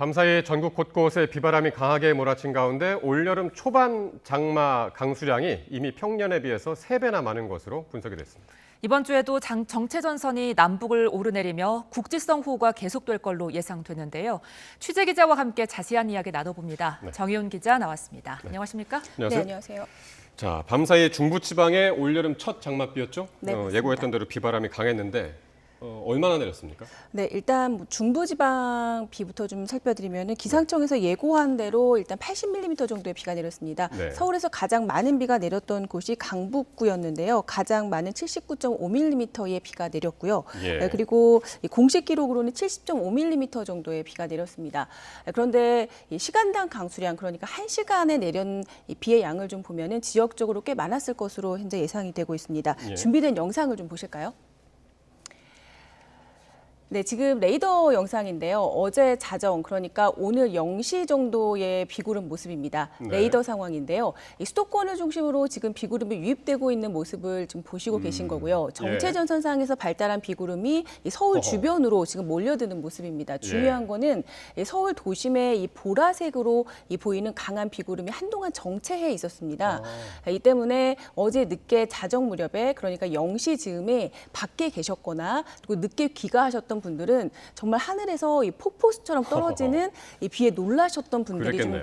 밤사이 전국 곳곳에 비바람이 강하게 몰아친 가운데 올여름 초반 장마 강수량이 이미 평년에 비해서 3배나 많은 것으로 분석이 됐습니다. 이번 주에도 정체전선이 남북을 오르내리며 국지성 호우가 계속될 걸로 예상되는데요. 취재 기자와 함께 자세한 이야기 나눠봅니다. 네. 정희훈 기자 나왔습니다. 네. 안녕하십니까? 안녕하세요. 네, 안녕하세요. 자, 밤사이 중부지방에 올여름 첫 장맛비였죠? 네, 예고했던 대로 비바람이 강했는데 얼마나 내렸습니까? 네, 일단 중부지방 비부터 좀 살펴드리면 기상청에서 예고한 대로 일단 80mm 정도의 비가 내렸습니다. 네. 서울에서 가장 많은 비가 내렸던 곳이 강북구였는데요. 가장 많은 79.5mm의 비가 내렸고요. 예. 네, 그리고 공식 기록으로는 70.5mm 정도의 비가 내렸습니다. 그런데 시간당 강수량, 그러니까 1시간에 내린 비의 양을 좀 보면은 지역적으로 꽤 많았을 것으로 현재 예상이 되고 있습니다. 예. 준비된 영상을 좀 보실까요? 네, 지금 레이더 영상인데요. 어제 자정, 그러니까 오늘 0시 정도의 비구름 모습입니다. 네. 레이더 상황인데요. 이 수도권을 중심으로 지금 비구름이 유입되고 있는 모습을 지금 보시고 계신 거고요. 정체전선상에서 발달한 비구름이 이 서울 주변으로 지금 몰려드는 모습입니다. 중요한 거는 이 서울 도심의 이 보라색으로 이 보이는 강한 비구름이 한동안 정체해 있었습니다. 이 때문에 어제 늦게 자정 무렵에, 그러니까 0시 즈음에 밖에 계셨거나 그리고 늦게 귀가하셨던 분들은 정말 하늘에서 이 폭포수처럼 떨어지는 이 비에 놀라셨던 분들이 좀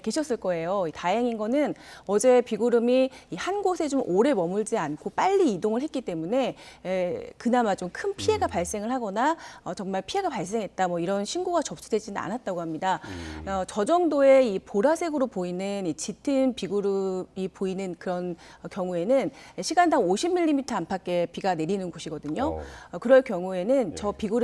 계셨을 거예요. 다행인 거는 어제 비구름이 한 곳에 좀 오래 머물지 않고 빨리 이동을 했기 때문에 그나마 좀 큰 피해가 발생을 하거나 정말 피해가 발생했다 뭐 이런 신고가 접수되지는 않았다고 합니다. 저 정도의 이 보라색으로 보이는 이 짙은 비구름이 보이는 그런 경우에는 시간당 50mm 안팎의 비가 내리는 곳이거든요. 그럴 경우에는 저 비구름이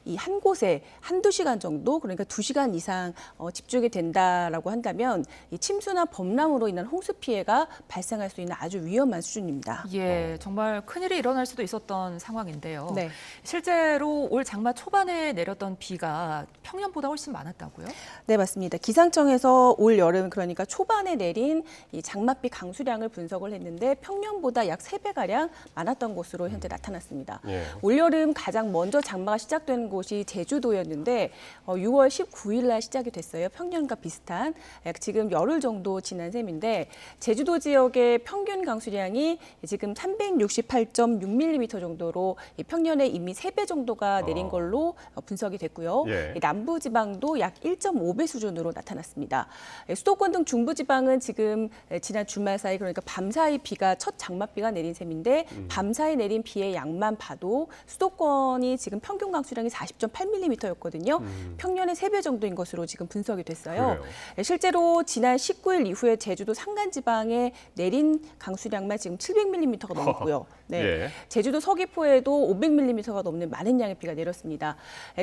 이 한 곳에 한두 시간 정도, 그러니까 2시간 이상 집중이 된다라고 한다면 이 침수나 범람으로 인한 홍수 피해가 발생할 수 있는 아주 위험한 수준입니다. 예, 정말 큰일이 일어날 수도 있었던 상황인데요. 네. 실제로 올 장마 초반에 내렸던 비가 평년보다 훨씬 많았다고요? 네, 맞습니다. 기상청에서 올 여름, 그러니까 초반에 내린 이 장맛비 강수량을 분석을 했는데 평년보다 약 3배가량 많았던 것으로 현재 나타났습니다. 올 여름 가장 먼저 장마가 시작된 곳이 제주도였는데 6월 19일 날 시작이 됐어요. 평년과 비슷한 지금 열흘 정도 지난 셈인데 제주도 지역의 평균 강수량이 지금 368.6mm 정도로 평년에 이미 3배 정도가 내린 걸로 분석이 됐고요. 남부지방도 약 1.5배 수준으로 나타났습니다. 수도권 등 중부지방은 지금 지난 주말 사이, 그러니까 밤사이 비가 첫 장맛비가 내린 셈인데 밤사이 내린 비의 양만 봐도 수도권이 지금 평균 강수량이 40.8mm였거든요. 평년의 3배 정도인 것으로 지금 분석이 됐어요. 실제로 지난 19일 이후에 제주도 산간지방에 내린 강수량만 지금 700mm가 넘었고요. 네. 제주도 서귀포에도 500mm가 넘는 많은 양의 비가 내렸습니다.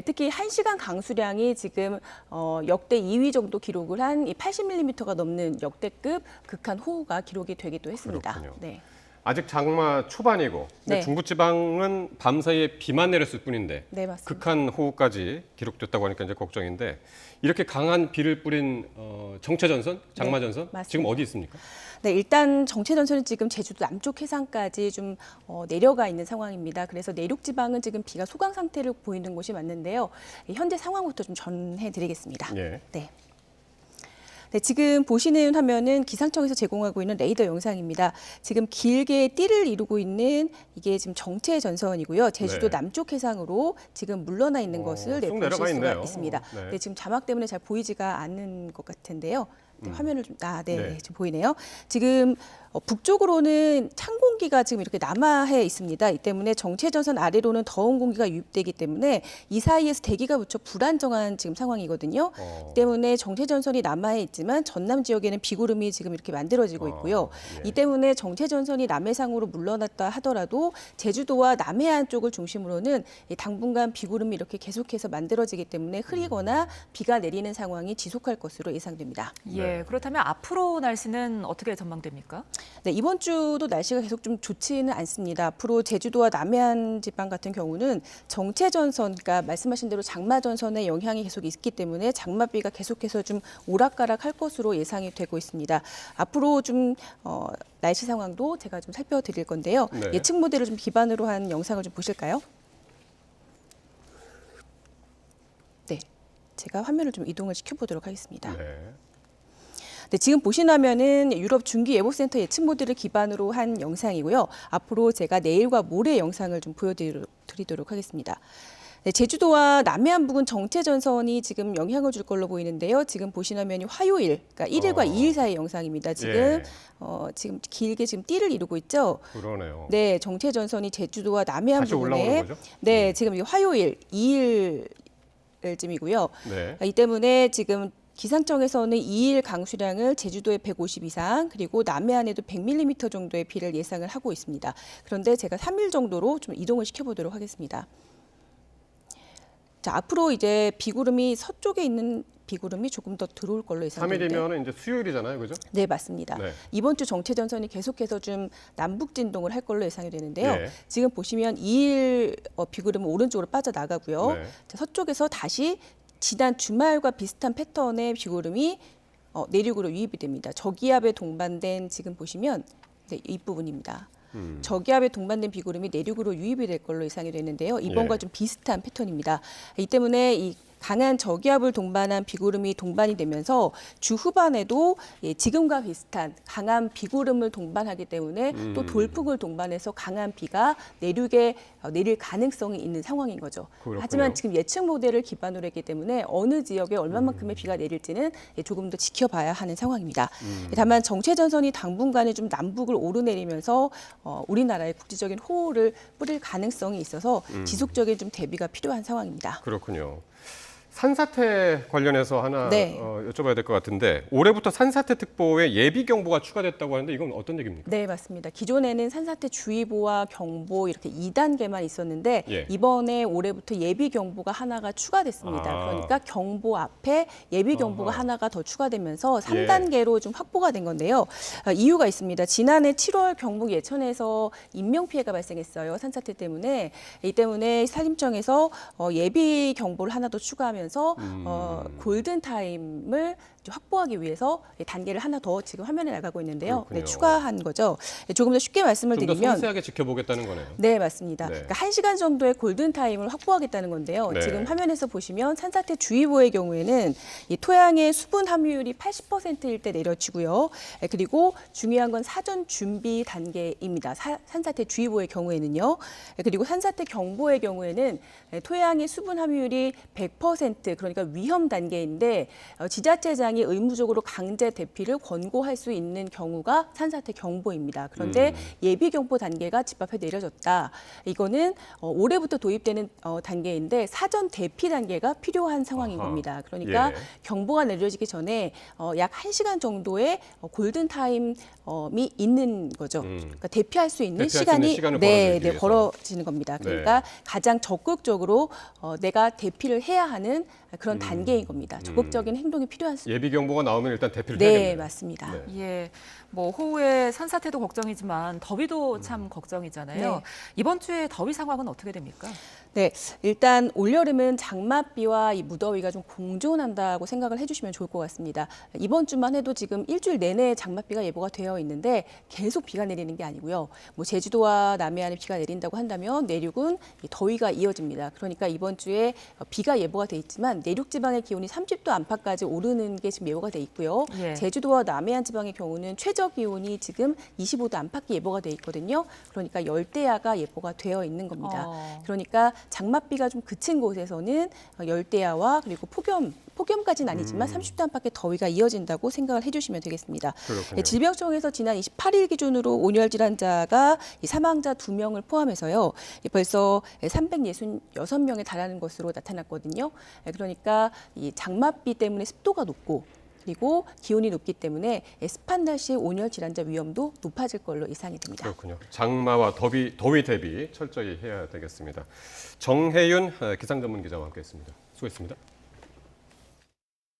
특히 1시간 강수량이 지금 역대 2위 정도 기록을 한 80mm가 넘는 역대급 극한 호우가 기록이 되기도 했습니다. 네. 아직 장마 초반이고 중부지방은 밤사이에 비만 내렸을 뿐인데 극한 호우까지 기록됐다고 하니까 이제 걱정인데, 이렇게 강한 비를 뿌린 정체전선, 장마전선 지금 어디 있습니까? 네, 일단 정체전선은 지금 제주도 남쪽 해상까지 좀 내려가 있는 상황입니다. 그래서 내륙 지방은 지금 비가 소강 상태를 보이는 곳이 맞는데요. 현재 상황부터 좀 전해드리겠습니다. 네. 네, 지금 보시는 화면은 기상청에서 제공하고 있는 레이더 영상입니다. 지금 길게 띠를 이루고 있는 이게 지금 정체전선이고요. 제주도 남쪽 해상으로 지금 물러나 있는 것을 보실 수가 있습니다. 네, 지금 자막 때문에 잘 보이지가 않는 것 같은데요. 네, 화면을 좀, 지금 보이네요. 지금 북쪽으로는 찬 공기가 지금 이렇게 남하해 있습니다. 이 때문에 정체전선 아래로는 더운 공기가 유입되기 때문에 이 사이에서 대기가 무척 불안정한 지금 상황이거든요. 이 때문에 정체전선이 남하해 있지만 전남 지역에는 비구름이 지금 이렇게 만들어지고 있고요. 이 때문에 정체전선이 남해상으로 물러났다 하더라도 제주도와 남해안 쪽을 중심으로는 당분간 비구름이 이렇게 계속해서 만들어지기 때문에 흐리거나 비가 내리는 상황이 지속할 것으로 예상됩니다. 예, 그렇다면 앞으로 날씨는 어떻게 전망됩니까? 네, 이번 주도 날씨가 계속 좀 좋지는 않습니다. 앞으로 제주도와 남해안 지방 같은 경우는 정체전선, 그러니까 말씀하신 대로 장마전선의 영향이 계속 있기 때문에 장맛비가 계속해서 좀 오락가락할 것으로 예상이 되고 있습니다. 앞으로 좀 날씨 상황도 제가 좀 살펴드릴 건데요. 예측 모델을 좀 기반으로 한 영상을 좀 보실까요? 네. 제가 화면을 좀 이동을 시켜보도록 하겠습니다. 네. 네, 지금 보시면은 유럽 중기예보센터 예측 모델을 기반으로 한 영상이고요. 앞으로 제가 내일과 모레 영상을 좀 보여드리도록 하겠습니다. 네, 제주도와 남해안 부근 정체 전선이 지금 영향을 줄 걸로 보이는데요. 지금 보시면 화요일, 그러니까 1일과 2일 사이 영상입니다. 지금 예. 지금 길게 지금 띠를 이루고 있죠. 그러네요. 네, 정체 전선이 제주도와 남해안 다시 올라오는 부근에 거죠? 네, 지금 이 화요일 2일쯤이고요. 네. 이 때문에 지금 기상청에서는 2일 강수량을 제주도에 150 이상 그리고 남해안에도 100mm 정도의 비를 예상을 하고 있습니다. 그런데 제가 3일 정도로 좀 이동을 시켜보도록 하겠습니다. 자, 앞으로 이제 비구름이 서쪽에 있는 비구름이 조금 더 들어올 걸로 예상되는데 3일이면 이제 수요일이잖아요, 그죠? 네, 맞습니다. 네. 이번 주 정체 전선이 계속해서 좀 남북 진동을 할 걸로 예상이 되는데요. 예. 지금 보시면 2일 비구름은 오른쪽으로 빠져나가고요. 네. 자, 서쪽에서 다시 지난 주말과 비슷한 패턴의 비구름이 내륙으로 유입이 됩니다. 저기압에 동반된 지금 보시면 네, 이 부분입니다. 저기압에 동반된 비구름이 내륙으로 유입이 될 걸로 예상이 되는데요. 이번과 예. 좀 비슷한 패턴입니다. 이 때문에 이 강한 저기압을 동반한 비구름이 동반이 되면서 주 후반에도 지금과 비슷한 강한 비구름을 동반하기 때문에 또 돌풍을 동반해서 강한 비가 내륙에 내릴 가능성이 있는 상황인 거죠. 그렇군요. 하지만 지금 예측 모델을 기반으로 했기 때문에 어느 지역에 얼마만큼의 비가 내릴지는 조금 더 지켜봐야 하는 상황입니다. 다만 정체 전선이 당분간은 좀 남북을 오르내리면서 우리나라의 국지적인 호우를 뿌릴 가능성이 있어서 지속적인 좀 대비가 필요한 상황입니다. 그렇군요. 산사태 관련해서 하나 네. 여쭤봐야 될 것 같은데 올해부터 산사태 특보에 예비 경보가 추가됐다고 하는데 이건 어떤 얘기입니까? 네, 맞습니다. 기존에는 산사태 주의보와 경보 이렇게 2단계만 있었는데 예. 이번에 올해부터 예비 경보가 하나가 추가됐습니다. 아. 그러니까 경보 앞에 예비 경보가 어허. 하나가 더 추가되면서 3단계로 좀 확보가 된 건데요. 이유가 있습니다. 지난해 7월 경북 예천에서 인명 피해가 발생했어요. 산사태 때문에. 이 때문에 산림청에서 예비 경보를 하나 더 추가하면서 골든 타임을 확보하기 위해서 단계를 하나 더 지금 화면에 나가고 있는데요. 네, 그렇군요. 추가한 거죠. 조금 더 쉽게 말씀을 좀 더 드리면 섬세하게 지켜보겠다는 거네요. 네, 맞습니다. 네. 그러니까 1시간 정도의 골든 타임을 확보하겠다는 건데요. 네. 지금 화면에서 보시면 산사태 주의보의 경우에는 이 토양의 수분 함유율이 80%일 때 내려지고요. 그리고 중요한 건 사전 준비 단계입니다. 산사태 주의보의 경우에는요. 그리고 산사태 경보의 경우에는 토양의 수분 함유율이 100% 그러니까 위험 단계인데 지자체장이 의무적으로 강제 대피를 권고할 수 있는 경우가 산사태 경보입니다. 그런데 예비 경보 단계가 집 앞에 내려졌다. 이거는 올해부터 도입되는 단계인데 사전 대피 단계가 필요한 상황인 아하. 겁니다. 그러니까 예. 경보가 내려지기 전에 약 1시간 정도의 골든 타임이 있는 거죠. 그러니까 대피할 수 있는 대피할 수 있는 시간이 시간을 네, 벌어들이기 벌어지는 겁니다. 그러니까 네. 가장 적극적으로 내가 대피를 해야 하는 그런 단계인 겁니다. 적극적인 행동이 필요한 예비 경보가 나오면 일단 대피를 네, 해야겠네요. 맞습니다. 네. 예, 뭐 호우의 산사태도 걱정이지만 더위도 참 걱정이잖아요. 네. 이번 주에 더위 상황은 어떻게 됩니까? 네, 일단 올여름은 장맛비와 이 무더위가 좀 공존한다고 생각을 해주시면 좋을 것 같습니다. 이번 주만 해도 지금 일주일 내내 장맛비가 예보가 되어 있는데 계속 비가 내리는 게 아니고요. 뭐 제주도와 남해안에 비가 내린다고 한다면 내륙은 이 더위가 이어집니다. 그러니까 이번 주에 비가 예보가 돼 있지만 내륙 지방의 기온이 30도 안팎까지 오르는 게 지금 예보가 돼 있고요. 예. 제주도와 남해안 지방의 경우는 최저 기온이 지금 25도 안팎이 예보가 돼 있거든요. 그러니까 열대야가 예보가 되어 있는 겁니다. 그러니까 장맛비가 좀 그친 곳에서는 열대야와 그리고 폭염까지는 아니지만 30도 안팎의 더위가 이어진다고 생각을 해주시면 되겠습니다. 그렇군요. 네, 질병청에서 지난 28일 기준으로 온열 질환자가 사망자 2명을 포함해서요. 벌써 366명에 달하는 것으로 나타났거든요. 그러니까 이 장맛비 때문에 습도가 높고 그리고 기온이 높기 때문에 습한 날씨의 온열 질환자 위험도 높아질 걸로 예상이 됩니다. 그렇군요. 장마와 더위 대비 철저히 해야 되겠습니다. 정혜윤 기상전문 기자와 함께했습니다. 수고했습니다.